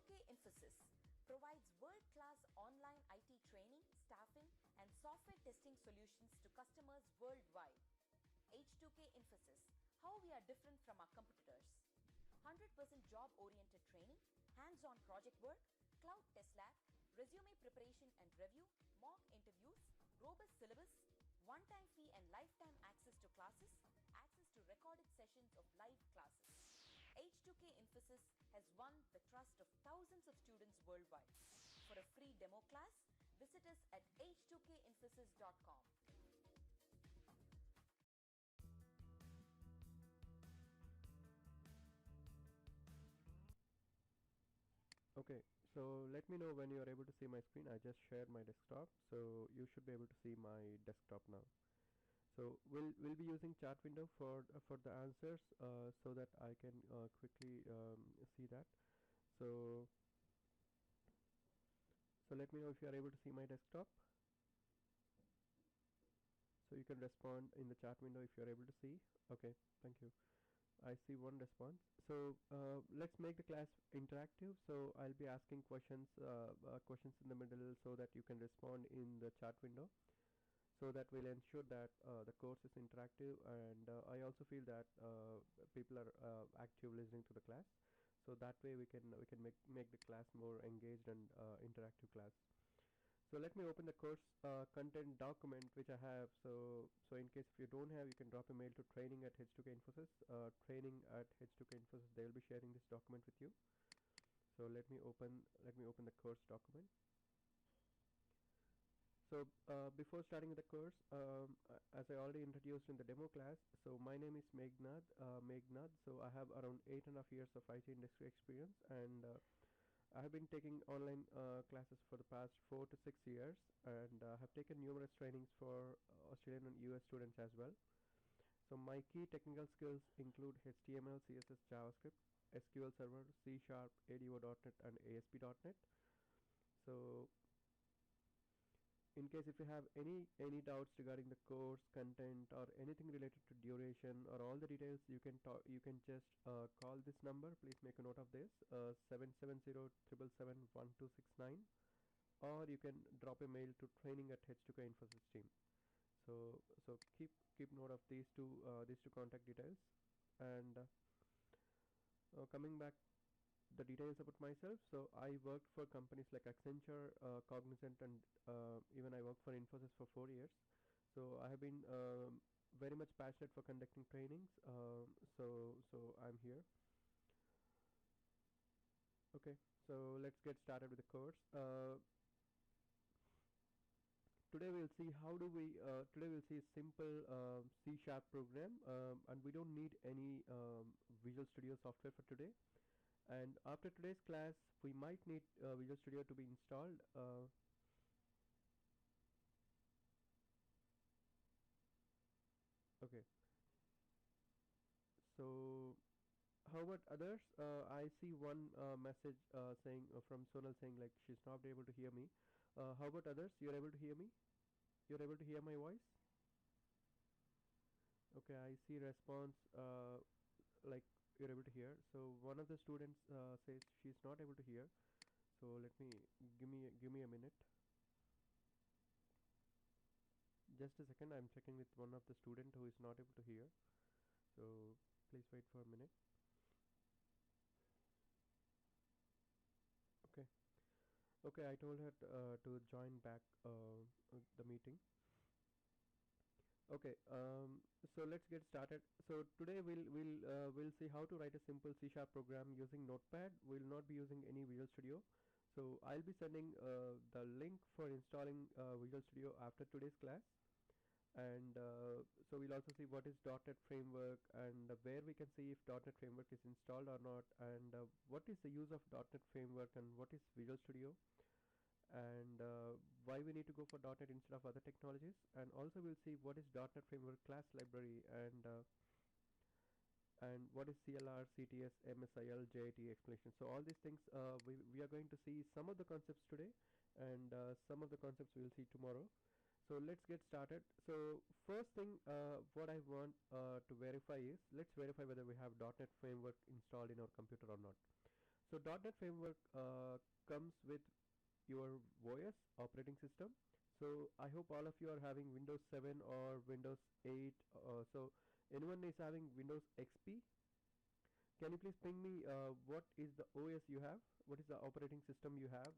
H2K Infosys provides world-class online IT training, staffing, and software testing solutions to customers worldwide. H2K Infosys, how we are different from our competitors. 100% job-oriented training, hands-on project work, cloud test lab, resume preparation and review, mock interviews, robust syllabus, one-time fee and lifetime access to classes, access to recorded sessions of live classes. H2K Infosys has won the trust of thousands of students worldwide. For a free demo class, visit us at h2kinfosys.com. Okay, so let me know when you are able to see my screen. I just shared my desktop, so you should be able to see my desktop now. So we'll be using chat window for the answers, so that I can quickly see that. So let me know if you are able to see my desktop. So you can respond in the chat window if you are able to see. Okay, thank you. I see one response. So let's make the class interactive. So I'll be asking questions in the middle so that you can respond in the chat window. So that will ensure that the course is interactive, and I also feel that people are active listening to the class. So that way we can make the class more engaged and interactive class. So let me open the course content document which I have. So in case if you don't have, you can drop a mail to training at H2K Infosys. Training at H2K Infosys. They will be sharing this document with you. So let me open the course document. So before starting with the course, as I already introduced in the demo class, so my name is Meghnad. So I have around 8.5 years of IT industry experience, and I have been taking online classes for the past 4 to 6 years, and have taken numerous trainings for Australian and US students as well. So my key technical skills include HTML, CSS, JavaScript, SQL Server, C Sharp, ADO.NET, and ASP.NET. So in case if you have any doubts regarding the course content or anything related to duration or all the details, you can just call this number. Please make a note of this, 770-777-1269, or you can drop a mail to training at H2K Infosys team. So keep note of these two contact details. And coming back the details about myself. So I worked for companies like Accenture, Cognizant, and even I worked for Infosys for 4 years. So I have been very much passionate for conducting trainings. So I'm here. Okay, so let's get started with the course. Today we'll see today we'll see a simple C# program, and we don't need any Visual Studio software for today. And after today's class, we might need Visual Studio to be installed. Okay. So how about others? I see one message saying from Sonal saying like she's not able to hear me. How about others? You're able to hear me? You're able to hear my voice? Okay, I see response like you're able to hear. So one of the students says she's not able to hear. So let me give me a minute. Just a second, I'm checking with one of the student who is not able to hear. So please wait for a minute. Okay. Okay, I told her to join back the meeting. Okay, so let's get started. So today we'll see how to write a simple C# program using Notepad. We'll not be using any Visual Studio. So I'll be sending the link for installing Visual Studio after today's class. And so we'll also see what is .NET Framework, and where we can see if .NET Framework is installed or not, and what is the use of .NET Framework, and what is Visual Studio, and why we need to go for .NET instead of other technologies. And also we'll see what is .NET Framework class library, and what is CLR, CTS, MSIL, JIT explanation. So all these things we are going to see some of the concepts today, and some of the concepts we'll see tomorrow. So let's get started. So first thing what I want to verify is, let's verify whether we have .NET Framework installed in our computer or not. So .NET Framework comes with your OS operating system. So I hope all of you are having Windows 7 or Windows 8. So anyone is having Windows XP? Can you please ping me what is the OS you have? What is the operating system you have?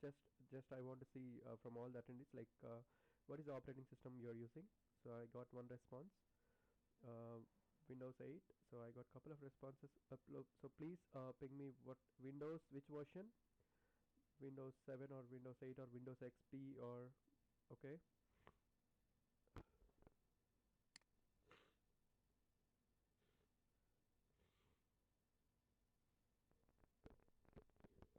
Just I want to see from all the attendees, like what is the operating system you are using? So I got one response. Uh, Windows 8. So I got couple of responses. Upload. So please ping me what Windows, which version? Windows 7 or Windows 8 or Windows XP or okay.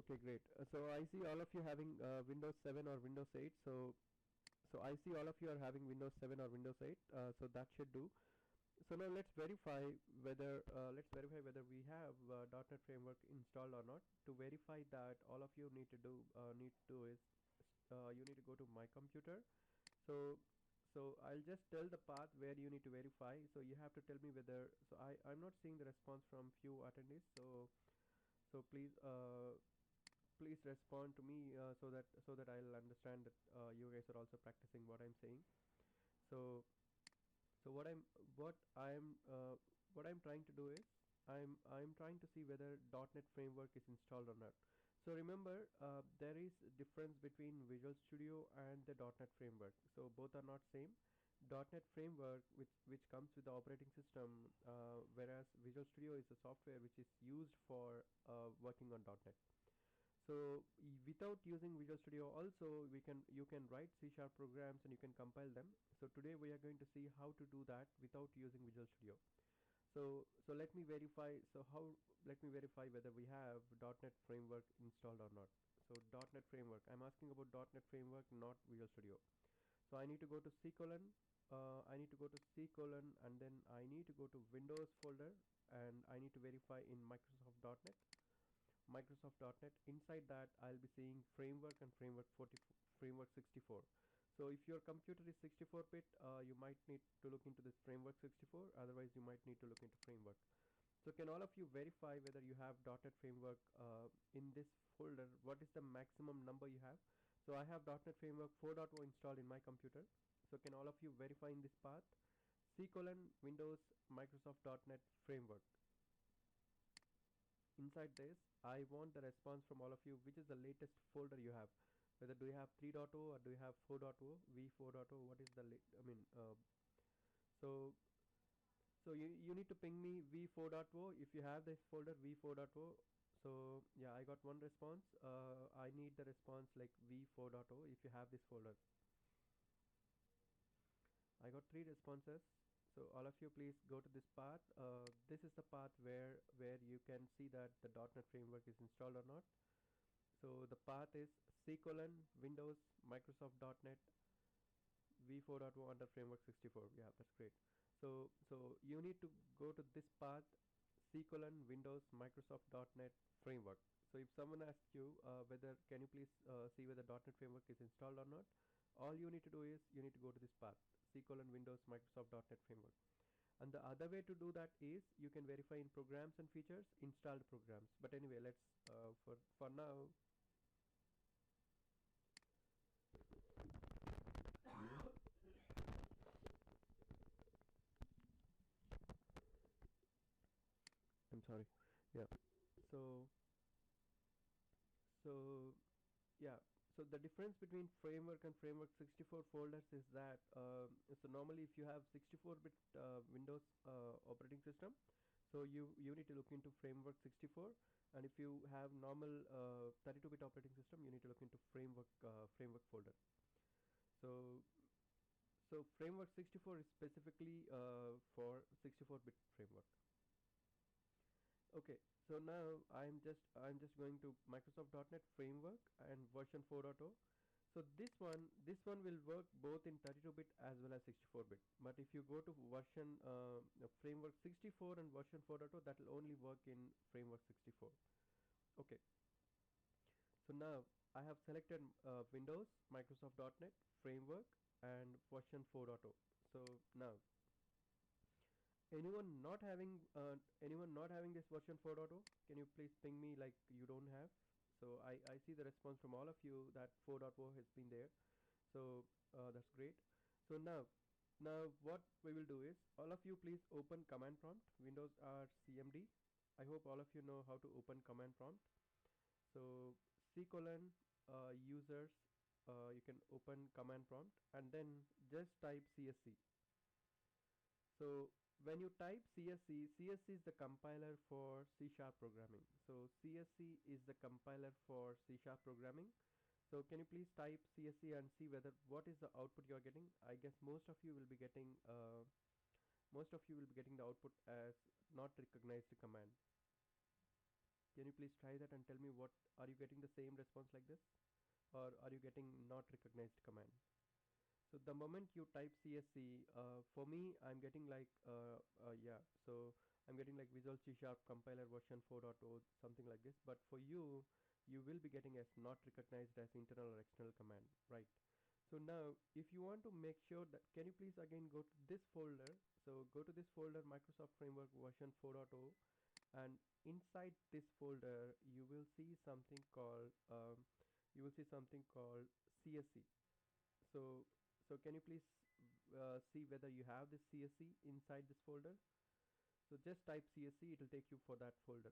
Okay, great. So I see all of you having Windows 7 or Windows 8. So I see all of you are having Windows 7 or Windows 8. So that should do. So now let's verify whether we have .NET Framework installed or not. To verify that, all of you need to is you need to go to my computer. So I'll just tell the path where you need to verify. So you have to tell me whether. So I'm not seeing the response from few attendees. So please respond to me so that I'll understand that you guys are also practicing what I'm saying. So so what I'm trying to do is I'm trying to see whether .NET Framework is installed or not. So remember, there is a difference between Visual Studio and the .NET Framework. So both are not same. .NET Framework, which comes with the operating system, whereas Visual Studio is a software which is used for working on .NET. So without using Visual Studio also you can write C# programs and you can compile them. So today we are going to see how to do that without using Visual Studio. So let me verify. Let me verify whether we have .NET Framework installed or not. So .NET Framework. I'm asking about .NET Framework, not Visual Studio. So I need to go to C colon. I need to go to C colon and then I need to go to Windows folder and I need to verify in Microsoft.NET. Microsoft.NET. Inside that, I'll be seeing framework and framework 64. So if your computer is 64-bit, you might need to look into this framework 64. Otherwise, you might need to look into framework. So can all of you verify whether you have .NET Framework in this folder? What is the maximum number you have? So I have .NET Framework 4.0 installed in my computer. So can all of you verify in this path? C colon Windows Microsoft.NET Framework. Inside this, I want the response from all of you, which is the latest folder you have. Whether do you have 3.0 or do you have 4.0, v4.0, what is the so you need to ping me v4.0 if you have this folder v4.0. So yeah, I got one response. I need the response like v4.0 if you have this folder. I got 3 responses. So all of you please go to this path. This is the path where you can see that the .NET Framework is installed or not. So the path is C colon Windows Microsoft.NET v4.0 under Framework 64. Yeah, that's great. So you need to go to this path C colon Windows Microsoft.NET Framework. So if someone asks you whether can you please see whether .NET Framework is installed or not, all you need to do is you need to go to this path C colon Windows Microsoft.NET Framework. And the other way to do that is you can verify in programs and features installed programs. But anyway, let's for now. I'm sorry. Yeah. So so yeah. So the difference between framework and framework 64 folders is that so normally if you have 64-bit Windows operating system, so you need to look into framework 64, and if you have normal 32-bit operating system, you need to look into framework folder. So framework 64 is specifically for 64-bit framework. Okay, so now I'm just going to Microsoft.NET Framework and version 4.0. So this one will work both in 32-bit as well as 64-bit. But if you go to version framework 64 and version 4.0, that will only work in framework 64. Okay. So now I have selected Windows Microsoft.NET Framework and version 4.0. So now Anyone not having this version 4.0? Can you please ping me like you don't have? So I see the response from all of you that 4.0 has been there. So that's great. So now what we will do is all of you please open command prompt. Windows R CMD. I hope all of you know how to open command prompt. So C colon users, you can open command prompt and then just type CSC. So when you type CSC, CSC is the compiler for C sharp programming. So CSC is the compiler for C sharp programming. So can you please type CSC and see whether what is the output you are getting? I guess most of you will be getting the output as not recognized command. Can you please try that and tell me what are you getting the same response like this, or are you getting not recognized command? So the moment you type CSC, for me, I'm getting like, yeah, so I'm getting like Visual C Sharp compiler version 4.0, something like this. But for you, you will be getting as not recognized as internal or external command, right? So now, if you want to make sure that, can you please again go to this folder? So go to this folder, Microsoft Framework version 4.0, and inside this folder, you will see something called CSC. So so can you please see whether you have this CSC inside this folder? So just type CSC, it will take you for that folder,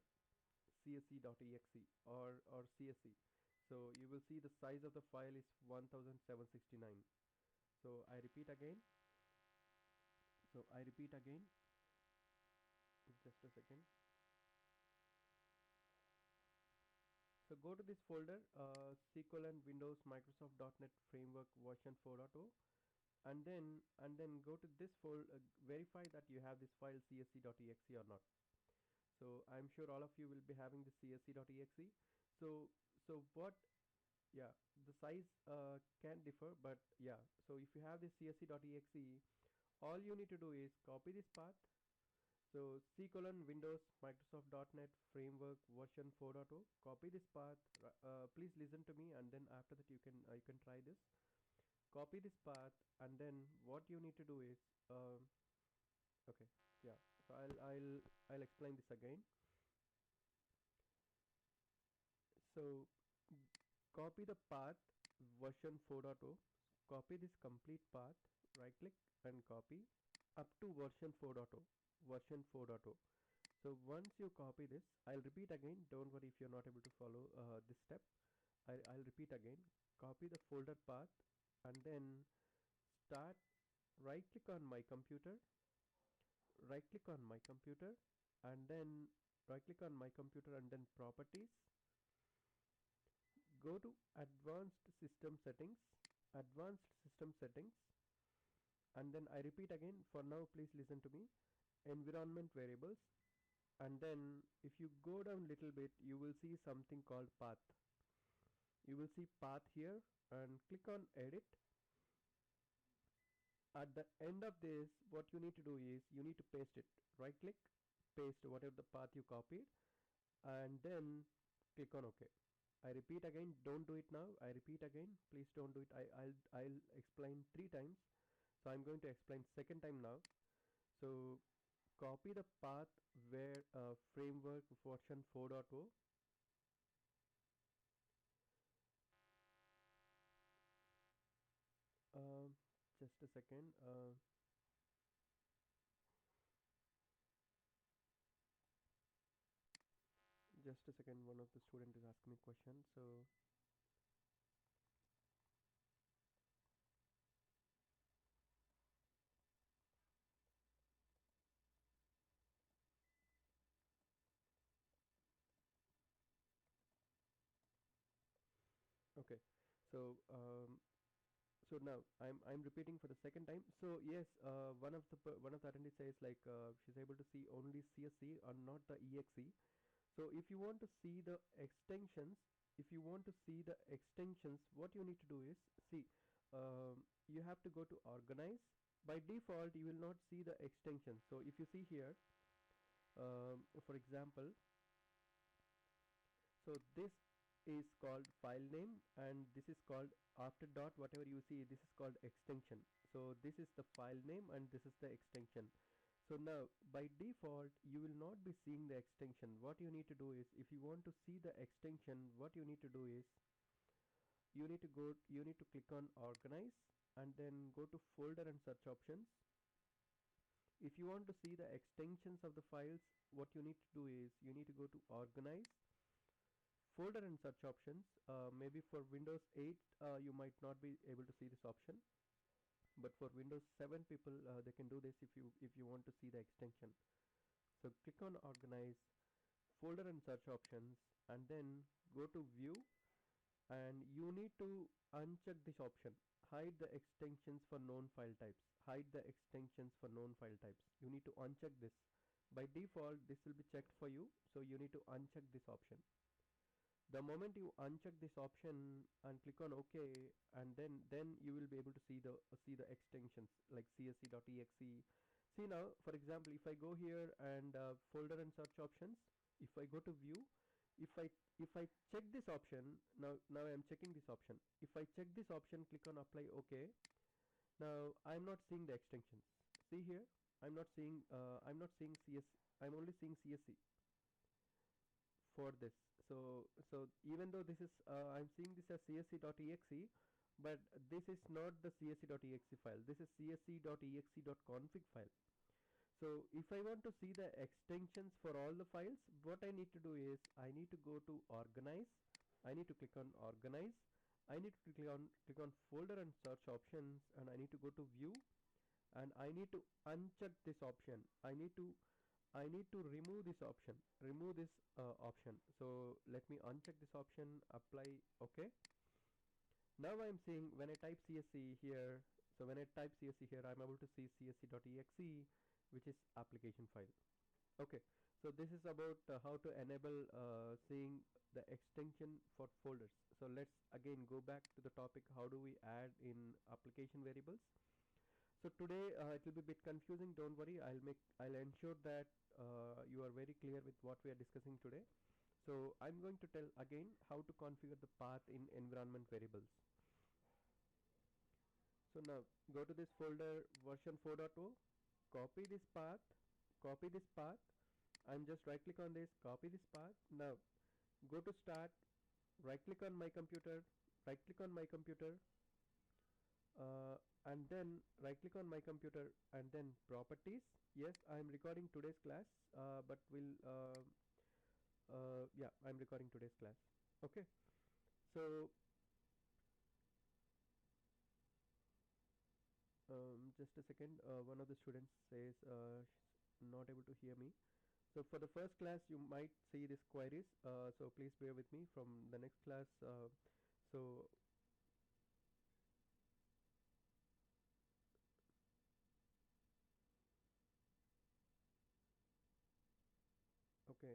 csc.exe or CSC. So you will see the size of the file is 1769. So I repeat again. Just a second. So go to this folder, C colon Windows Microsoft.NET Framework version 4.0, and then go to this folder, verify that you have this file csc.exe or not. So I'm sure all of you will be having the csc.exe. So what, yeah, the size can differ, but yeah, so if you have this csc.exe, all you need to do is copy this path. So C colon Windows Microsoft.NET Framework version 4.0. Copy this path. Please listen to me, and then after that you can try this. Copy this path, and then what you need to do is, okay, yeah. So I'll explain this again. So copy the path version 4.0. Copy this complete path. Right click and copy up to version 4.0. Version 4.0. So once you copy this, I'll repeat again. Don't worry if you're not able to follow this step. I'll repeat again. Copy the folder path and then start. Right click on my computer. Right click on my computer and then right click on my computer and then properties. Go to advanced system settings. Advanced system settings. And then I repeat again. For now, please listen to me. Environment variables. And then if you go down little bit, you will see something called path. You will see path here and click on edit. At the end of this, what you need to do is you need to paste it. Right click, paste whatever the path you copied, and then click on OK. I repeat again, don't do it now. I repeat again, please don't do it. I'll explain 3 times. So I'm going to explain second time now. So copy the path where framework version 4.0. Just a second. Just a second. One of the student is asking me a question. So okay. So so now I'm repeating for the second time. So yes, one of the attendees says like she's able to see only CSC or not the EXE. So if you want to see the extensions, what you need to do is see, you have to go to organize. By default, you will not see the extensions. So if you see here, for example, so this is called file name and this is called after dot whatever you see, this is called extension. So this is the file name and this is the extension. So now by default you will not be seeing the extension. What you need to do is, if you want to see the extension, what you need to do is you need to click on organize and then go to folder and search options. If you want to see the extensions of the files, what you need to do is you need to go to organize, folder and search options. Maybe for Windows 8 you might not be able to see this option, but for Windows 7 people they can do this if you want to see the extension. So click on organize, folder and search options, and then go to view, and you need to uncheck this option, hide the extensions for known file types. Hide the extensions for known file types, you need to uncheck this. By default this will be checked for you, so you need to uncheck this option. The moment you uncheck this option and click on OK, and then you will be able to see the extensions like csc.exe. See now, for example, if I go here and folder and search options, if I go to view, if I if I check this option, now I am checking this option. If I check this option, click on apply OK. Now I'm not seeing the extensions. See here, I'm not seeing CS. I'm only seeing CSC for this. So even though this is I'm seeing this as csc.exe, but this is not the csc.exe file. This is csc.exe.config file. So if I want to see the extensions for all the files, what I need to do is I need to go to organize. I need to click on organize. I need to click on folder and search options, and I need to go to view, and I need to uncheck this option. I need to remove this option. Remove this option. So let me uncheck this option. Apply OK. Now I'm seeing when I type CSC here. So when I type CSC here, I'm able to see csc.exe, which is application file. Okay. So this is about how to enable seeing the extension for folders. So let's again go back to the topic. How do we add in application variables? So today it will be a bit confusing. Don't worry. I'll ensure that you are very clear with what we are discussing today. So I'm going to tell again how to configure the path in environment variables. So now go to this folder version 4.0, copy this path, and just right click on this, copy this path. Now go to start, right click on my computer, and then right click on my computer, and then properties. Yes, I am recording today's class, but yeah, I'm recording today's class. Okay. So just a second, one of the students says not able to hear me. So for the first class you might see these queries, so please bear with me. From the next class, so okay,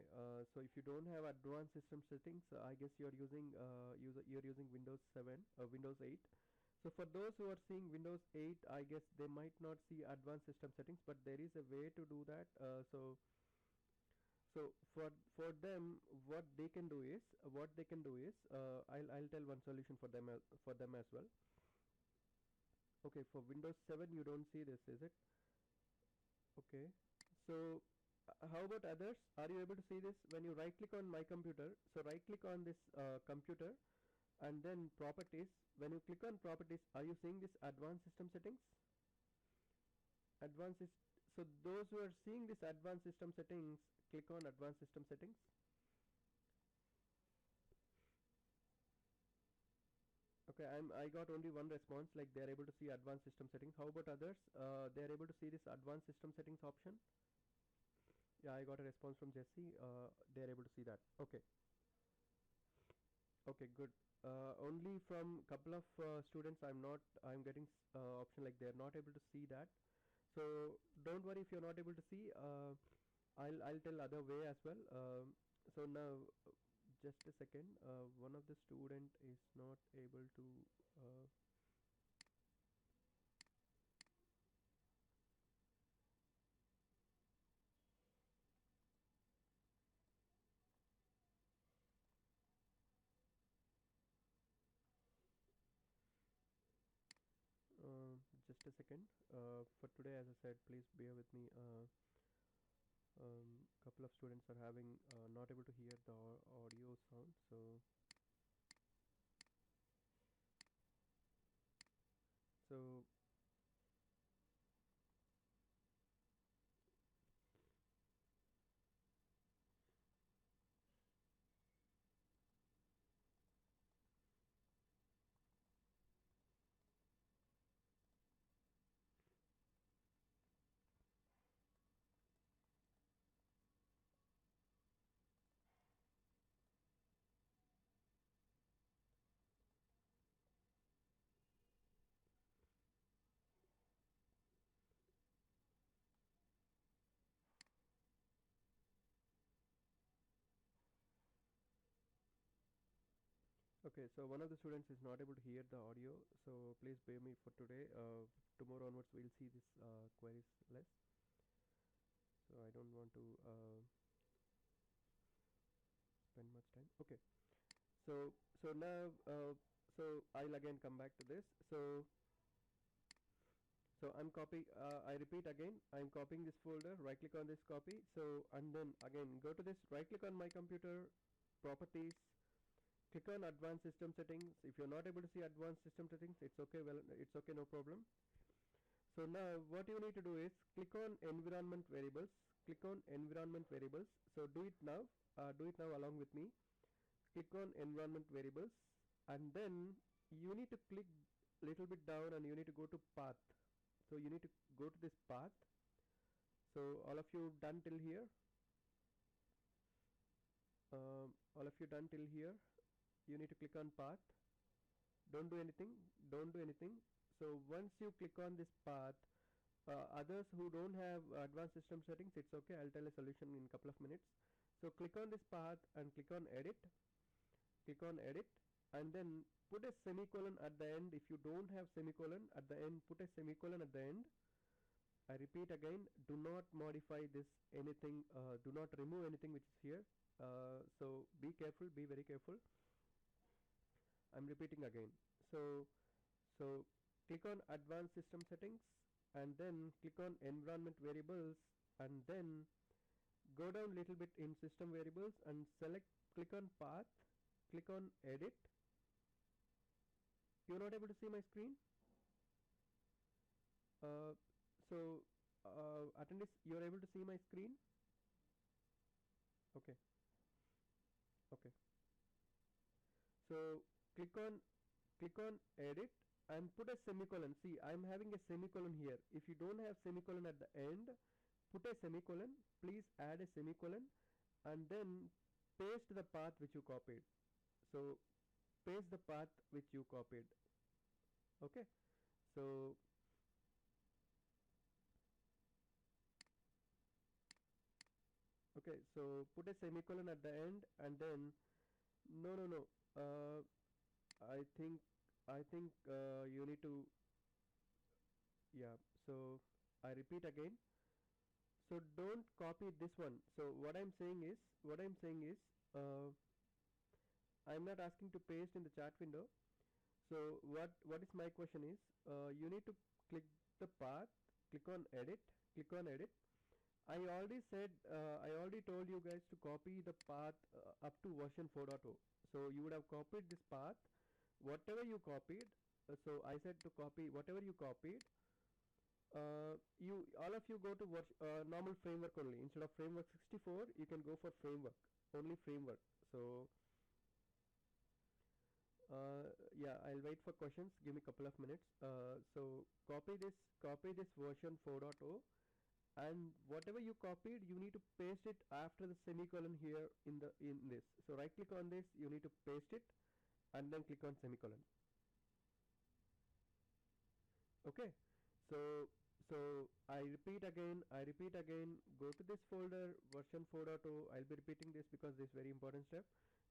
so if you don't have advanced system settings, I guess you're using Windows 7 or Windows 8. So for those who are seeing Windows 8, I guess they might not see advanced system settings, but there is a way to do that. So for them, what they can do is I'll tell one solution for them as well. Okay, for Windows 7 you don't see this, is it? Okay, so how about others? Are you able to see this? When you right click on my computer, so right click on this computer and then properties. When you click on properties, are you seeing this advanced system settings? So those who are seeing this advanced system settings, click on advanced system settings. Okay, I got only one response, like they are able to see advanced system settings. How about others? They are able to see this advanced system settings option. Yeah, I got a response from Jesse. They are able to see that. Okay. Okay, good. Only from couple of students I'm getting option like they are not able to see that. So don't worry if you're not able to see. I'll tell other way as well. So now just a second. One of the student is not able to. Just just a second. For today, as I said, please bear with me. Couple of students are having not able to hear the audio sound, so okay. So one of the students is not able to hear the audio, so please bear me for today. Tomorrow onwards, we'll see this queries less. So I don't want to spend much time. Okay. So now so I'll again come back to this. So I'm copy. I repeat again. I'm copying this folder. Right click on this copy. So and then again go to this. Right click on my computer, properties. Click on advanced system settings. If you're not able to see advanced system settings, it's okay. Well, it's okay. No problem. So now what you need to do is click on environment variables. Click on environment variables. So do it now. Do it now along with me. Click on environment variables, and then you need to click little bit down, and you need to go to path. So you need to go to this path. So all of you done till here. All of you done till here. You need to click on path. Don't do anything. Don't do anything. So once you click on this path, others who don't have advanced system settings, it's okay. I'll tell a solution in a couple of minutes. So click on this path and click on edit. Click on edit, and then put a semicolon at the end. If you don't have semicolon at the end, put a semicolon at the end. I repeat again, do not modify this anything, do not remove anything which is here. So be careful, be very careful. I'm repeating again. So click on advanced system settings, and then click on environment variables, and then go down little bit in system variables and select, click on path, click on edit. You're not able to see my screen? So attendees, you're able to see my screen? Okay. Okay. So click on edit and put a semicolon. See, I'm having a semicolon here. If you don't have semicolon at the end, put a semicolon. Please add a semicolon, and then paste the path which you copied. So paste the path which you copied. Okay. So okay, so put a semicolon at the end, and then no. Uh, I think you need to, yeah. So I repeat again. So don't copy this one. So what I'm saying is uh, I'm not asking to paste in the chat window. So what is my question is, you need to click the path, click on edit, click on edit. I already said, I already told you guys to copy the path up to version 4.0. So you would have copied this path, whatever you copied. So I said to copy whatever you copied. You all of you go to normal framework only. Instead of framework 64, you can go for framework, only framework. So yeah, I'll wait for questions. Give me a couple of minutes. So copy this version 4.0, and whatever you copied, you need to paste it after the semicolon here in this. So right click on this, you need to paste it, and then click on semicolon. Okay. So I repeat again, go to this folder version 4.0. I'll be repeating this because this is very important step.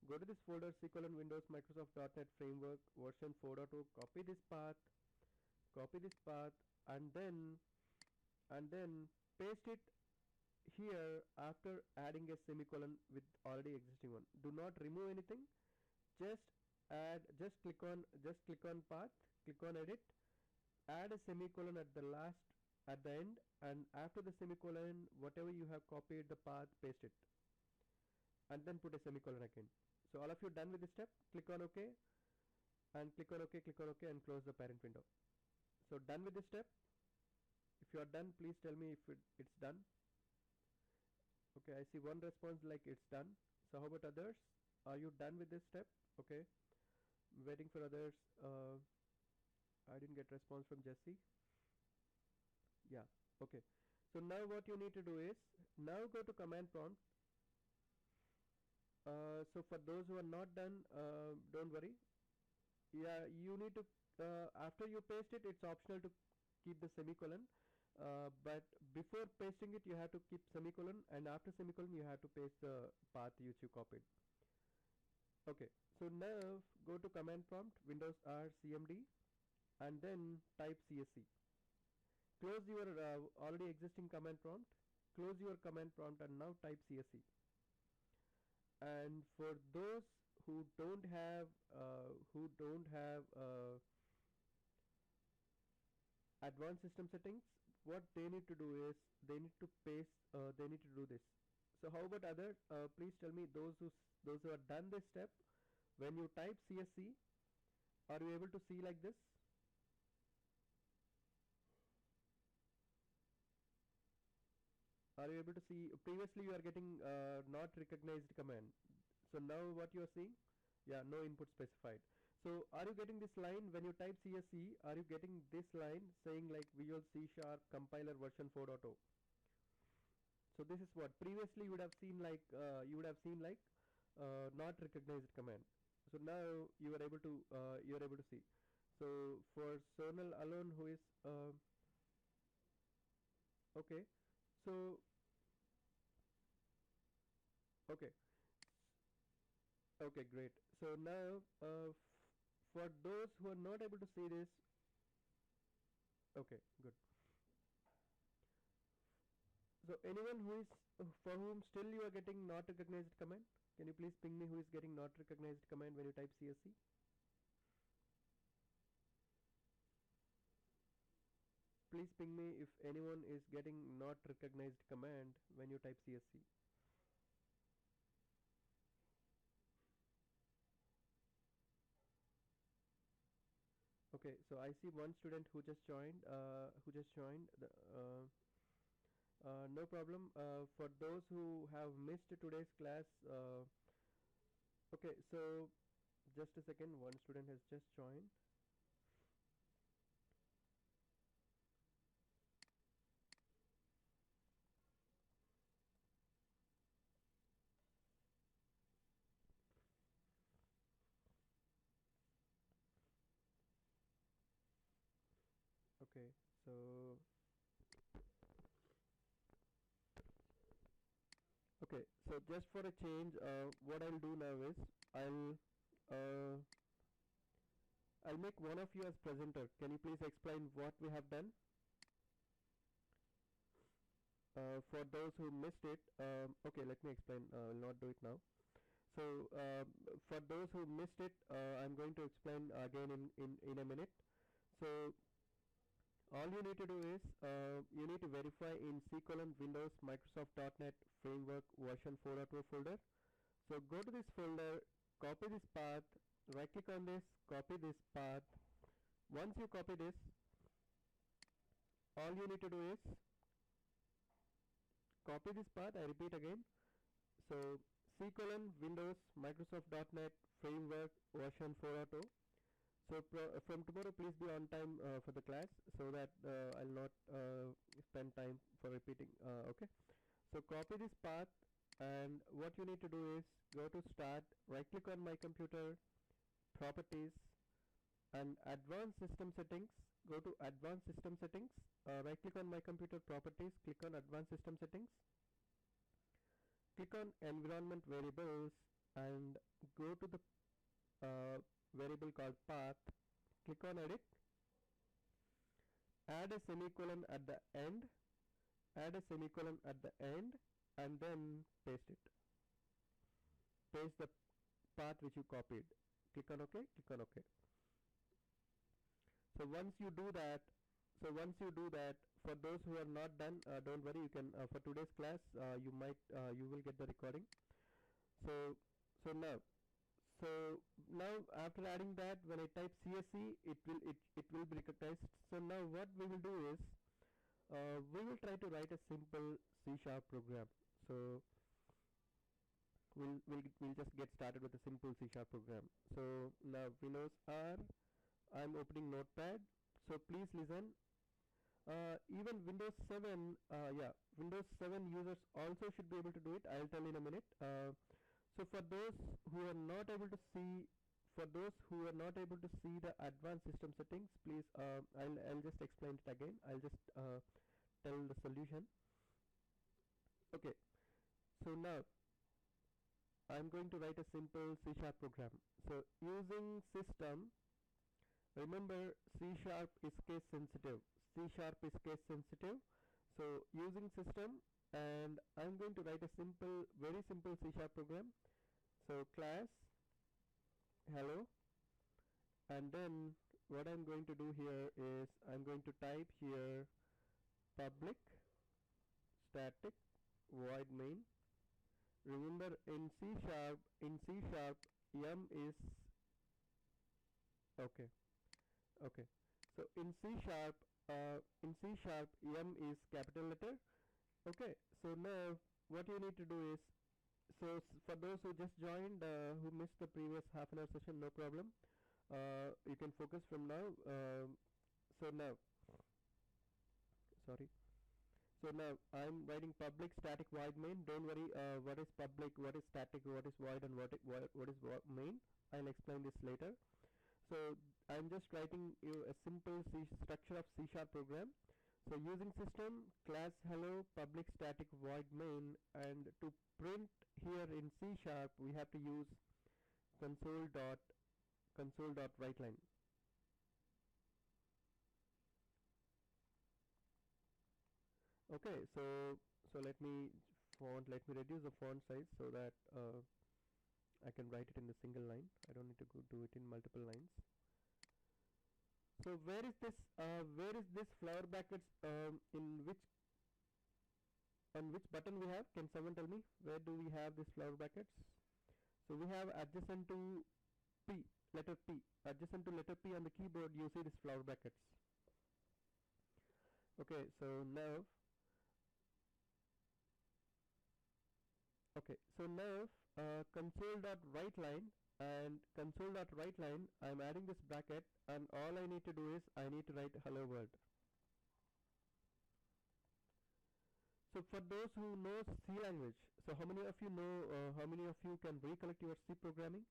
Go to this folder C:, Windows Microsoft.NET Framework version 4.0. Copy this path, and then paste it here after adding a semicolon with already existing one. Do not remove anything. Just click on path, click on edit, add a semicolon at the end, and after the semicolon, whatever you have copied the path, paste it, and then put a semicolon again. So all of you done with this step, click on OK, and click on OK, and close the parent window. So done with this step. If you are done, please tell me if it's done. Okay, I see one response like it's done. So how about others? Are you done with this step? Okay, waiting for others. I didn't get response from Jesse. Yeah, okay. So now what you need to do is, now go to command prompt. So for those who are not done, don't worry. Yeah, you need to, after you paste it, it's optional to keep the semicolon. But before pasting it, you have to keep semicolon, and after semicolon, you have to paste the path which you copied. Okay, so now go to command prompt, Windows R CMD, and then type CSC. Close your already existing command prompt, close your command prompt, and now type CSC. And for those who don't have advanced system settings, what they need to do is they need to do this. So how about others? Please tell me, those who have done this step, when you type CSC, are you able to see like this? Are you able to see? Previously you are getting not recognized command. So now what you are seeing? Yeah, no input specified. So are you getting this line when you type CSC? Are you getting this line saying like Visual C# compiler version 4.0? So this is what previously you would have seen like not recognized command. So now you are able to see. So for Sonal alone, who is okay, so okay, okay, great. So now for those who are not able to see this, okay, good. So anyone who is for whom still you are getting not recognized command, can you please ping me who is getting not recognized command when you type CSC? Please ping me if anyone is getting not recognized command when you type CSC. Okay, so I see one student who just joined. No problem. For those who have missed today's class, okay, so just a second. One student has just joined. Okay, so okay, so just for a change, what I'll do now is uh, I'll make one of you as presenter. Can you please explain what we have done? For those who missed it, okay, let me explain. I'll not do it now. So for those who missed it, I'm going to explain again in a minute. So all you need to do is you need to verify in Windows Microsoft.NET Framework version 4.0 folder. So go to this folder, copy this path, right click on this, copy this path. Once you copy this, all you need to do is copy this path. I repeat again. So Windows Microsoft.NET Framework version 4.0. So from tomorrow, please be on time for the class, so that I'll not spend time for repeating. Okay. So copy this path, and what you need to do is go to Start, right click on My Computer, Properties, and Advanced System Settings. Go to Advanced System Settings, right click on My Computer, Properties, click on Advanced System Settings, click on Environment Variables, and go to the variable called path, click on Edit, add a semicolon at the end, and then paste it. Paste the path which you copied. Click on OK, click on OK. So once you do that, for those who are not done, don't worry. You can for today's class, you will get the recording. So so now so now after adding that, when I type CSE, it will be recognized. So now what we will do is we will try to write a simple C# program. So we'll just get started with a simple C# program. So now Windows R, I'm opening Notepad. So please listen. Even Windows 7, Windows 7 users also should be able to do it. I'll tell in a minute. So for those who are not able to see, the advanced system settings, please, I'll just explain it again. I'll just tell the solution. Okay. So now I'm going to write a simple C# program. So using system, remember C# is case sensitive. So using system, and I'm going to write a very simple C# program. So class hello, and then what I'm going to do here is I'm going to type here public static void main. Remember in C#, m is okay. So in C#, m is capital letter. Okay. So now what you need to do is, so for those who just joined, who missed the previous half an hour session, no problem. You can focus from now. So now I'm writing public static void main. Don't worry, what is public, what is static, what is void, and what is main. I'll explain this later. So I'm just writing you a simple structure of C# program. So using system, class hello, public static void main, and to print here in C# we have to use console.writeline. Okay, so let me reduce the font size so that I can write it in a single line. I don't need to do it in multiple lines. So where is this flower brackets, on which button we have? Can someone tell me where do we have this flower brackets? So we have adjacent to letter P on the keyboard. You see this flower brackets. Okay, so now console.writeline, and console.writeline, I'm adding this bracket, and all I need to do is I need to write hello world. So for those who know C language, so how many of you can recollect your C programming?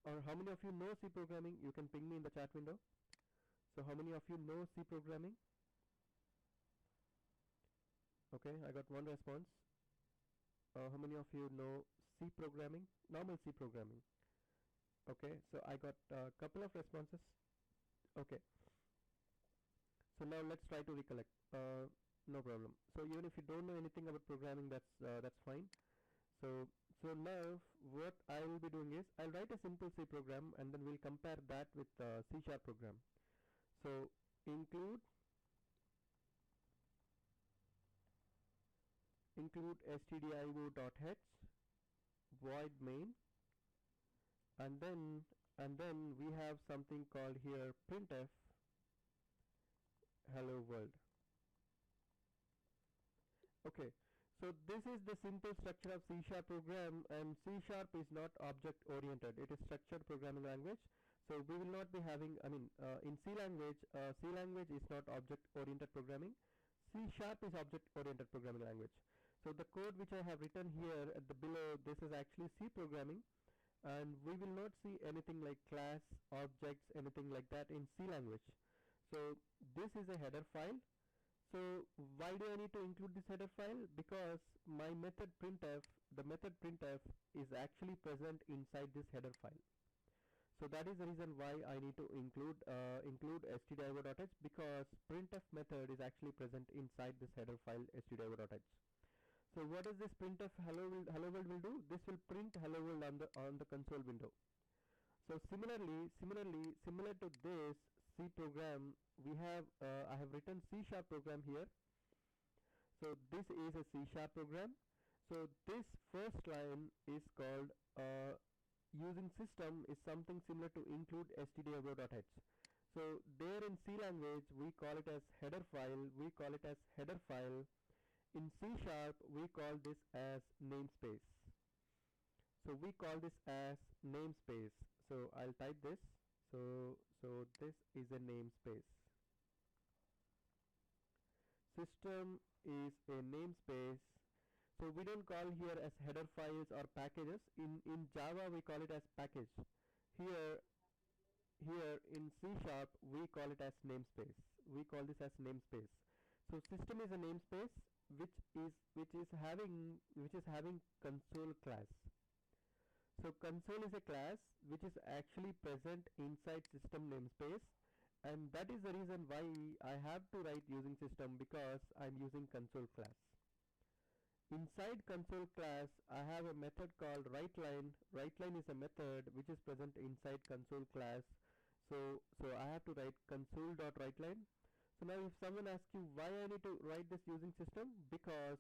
Or how many of you know C programming? You can ping me in the chat window. So how many of you know C programming? Okay, I got one response. How many of you know C programming? Normal C programming. Okay, so I got a couple of responses. Okay. So now let's try to recollect. No problem. So even if you don't know anything about programming, that's fine. So now what I will be doing is I'll write a simple C program, and then we'll compare that with C# program. So include stdio.h void main, and then we have something called here printf hello world. Okay, so this is the simple structure of C# program, and C# is not object oriented. It is structured programming language. So we will not be having, in C language is not object oriented programming. C# is object oriented programming language. So the code which I have written here at the below, this is actually C programming, and we will not see anything like class, objects, anything like that in C language. So this is a header file. So why do I need to include this header file? Because my method printf, is actually present inside this header file. So that is the reason why I need to include stdio.h, because printf method is actually present inside this header file stdio.h. So what does this printf hello world will do? This will print hello world on the console window. So similar to this, C program, I have written C# program here. So this is a C# program. So this first line is called using system is something similar to include stdio.h. So there in C language we call it as header file. In C#, we call this as namespace. So we call this as namespace. So I'll type this. So this is a namespace. System is a namespace. So we don't call here as header files or packages. In Java we call it as package. Here in C# we call it as namespace. We call this as namespace. So system is a namespace which is having console class. So console is a class which is actually present inside system namespace, and that is the reason why I have to write using system, because I'm using console class. Inside console class I have a method called writeLine. writeLine is a method which is present inside console class. So I have to write console.writeLine. So now if someone asks you why I need to write this using system, because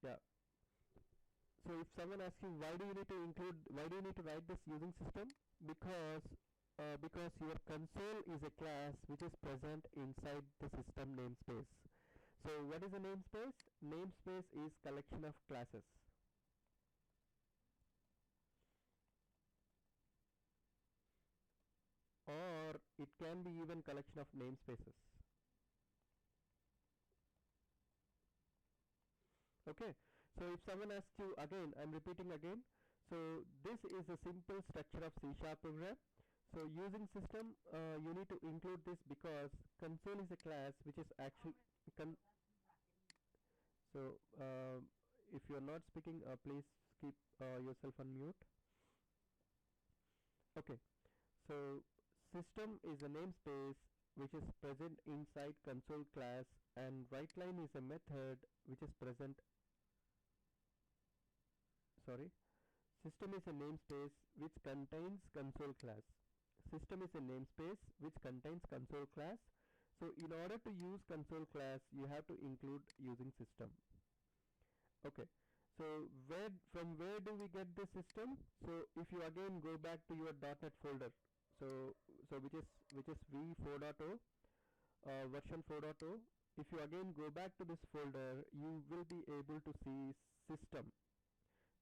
yeah. So if someone asks you why do you need to write this using system, because your console is a class which is present inside the system namespace. So what is a namespace? Namespace is collection of classes. Or it can be even collection of namespaces. Okay, so if someone asks you again, I'm repeating again. So this is a simple structure of C# program. So using system, you need to include this because console is a class which is actually so if you're not speaking, please keep yourself on mute. Okay, so system is a namespace which is present inside console class, and writeLine is a method which is present. System is a namespace which contains console class. System is a namespace which contains console class. So in order to use console class, you have to include using system. Okay. So from where do we get this system? So if you again go back to your .NET folder, so which is v4.0, version 4.0. If you again go back to this folder, you will be able to see system.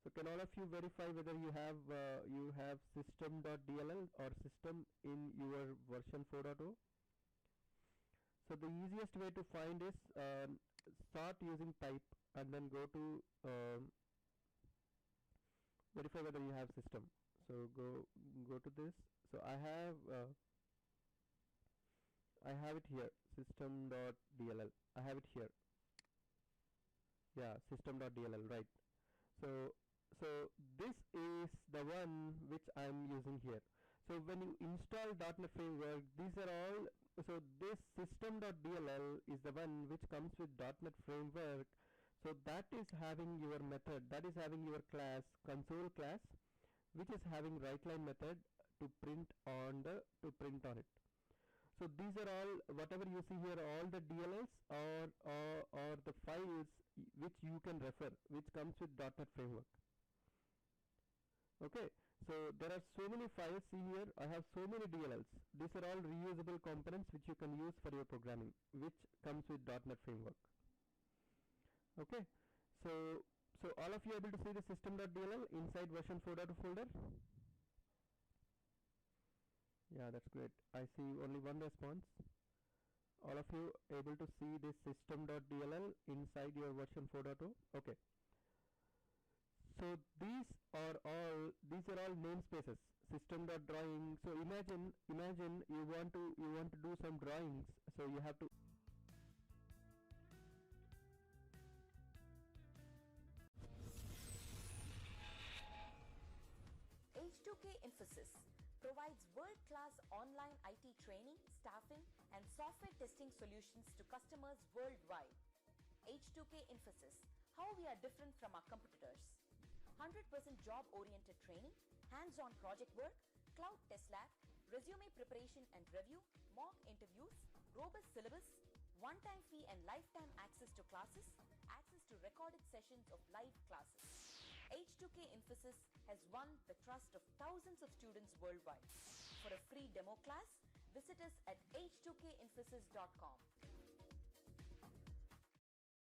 So can all of you verify whether you have system.dll or system in your version 4.0? So the easiest way to find is start using type and then go to verify whether you have system. So go to this. So I have it here, system.dll. I have it here. Yeah, system.dll, right. So this is the one which I am using here. So when you install .NET Framework, these are all, so this system.dll is the one which comes with .NET Framework. So that is having your method, that is having your class, console class, which is having writeLine method to print on it. So these are all, whatever you see here, all the DLLs or the files which you can refer, which comes with .NET Framework. Okay, so there are so many files. See here, I have so many DLLs. These are all reusable components which you can use for your programming, which comes with .NET Framework. Okay, so all of you are able to see the system.dll inside version 4.0 folder? Yeah, that's great. I see only one response. All of you able to see this system.dll inside your version 4.0? Okay. So these are all namespaces. System.drawing. So imagine you want to do some drawings. So you have to H2K Infosys provides world-class online IT training, staffing, and software testing solutions to customers worldwide. H2K Infosys, how we are different from our competitors. 100% job-oriented training, hands-on project work, cloud test lab, resume preparation and review, mock interviews, robust syllabus, one-time fee and lifetime access to classes, access to recorded sessions of live classes. H2K Infosys has won the trust of thousands of students worldwide. For a free demo class, visit us at h2kinfosys.com.